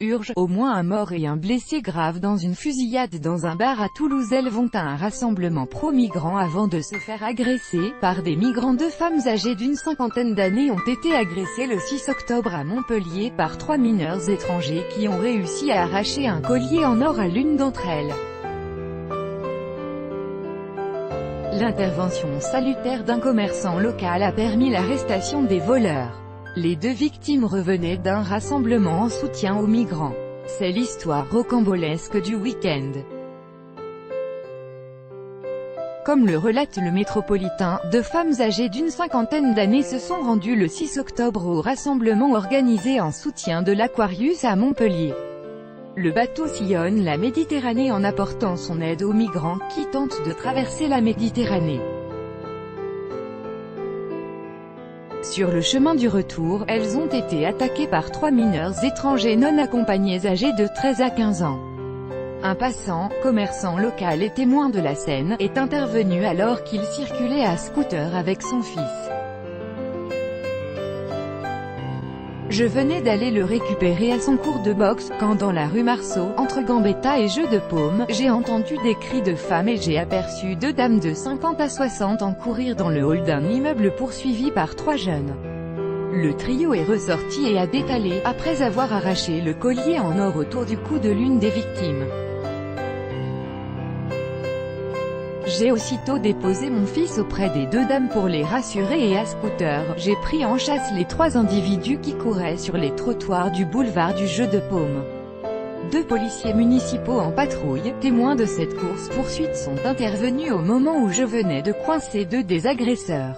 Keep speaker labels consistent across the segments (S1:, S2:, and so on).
S1: Urge, au moins un mort et un blessé grave dans une fusillade dans un bar à Toulouse. Elles vont à un rassemblement pro-migrants avant de se faire agresser par des migrants. Deux femmes âgées d'une cinquantaine d'années ont été agressées le 6 octobre à Montpellier par 3 mineurs étrangers qui ont réussi à arracher un collier en or à l'une d'entre elles. L'intervention salutaire d'un commerçant local a permis l'arrestation des voleurs. Les deux victimes revenaient d'un rassemblement en soutien aux migrants. C'est l'histoire rocambolesque du week-end. Comme le relate le Métropolitain, deux femmes âgées d'une cinquantaine d'années se sont rendues le 6 octobre au rassemblement organisé en soutien de l'Aquarius à Montpellier. Le bateau sillonne la Méditerranée en apportant son aide aux migrants qui tentent de traverser la Méditerranée. Sur le chemin du retour, elles ont été attaquées par 3 mineurs étrangers non accompagnés âgés de 13 à 15 ans. Un passant, commerçant local et témoin de la scène, est intervenu alors qu'il circulait à scooter avec son fils. Je venais d'aller le récupérer à son cours de boxe, quand dans la rue Marceau, entre Gambetta et Jeu de Paume, j'ai entendu des cris de femmes et j'ai aperçu deux dames de 50 à 60 ans courir dans le hall d'un immeuble poursuivies par 3 jeunes. Le trio est ressorti et a détalé, après avoir arraché le collier en or autour du cou de l'une des victimes. J'ai aussitôt déposé mon fils auprès des deux dames pour les rassurer et à scooter, j'ai pris en chasse les 3 individus qui couraient sur les trottoirs du boulevard du Jeu de Paume. 2 policiers municipaux en patrouille, témoins de cette course-poursuite, sont intervenus au moment où je venais de coincer 2 des agresseurs.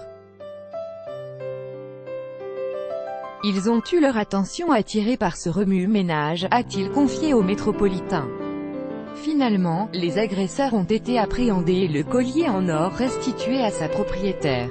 S1: Ils ont eu leur attention attirée par ce remue-ménage, a-t-il confié au Métropolitain. Finalement, les agresseurs ont été appréhendés et le collier en or restitué à sa propriétaire.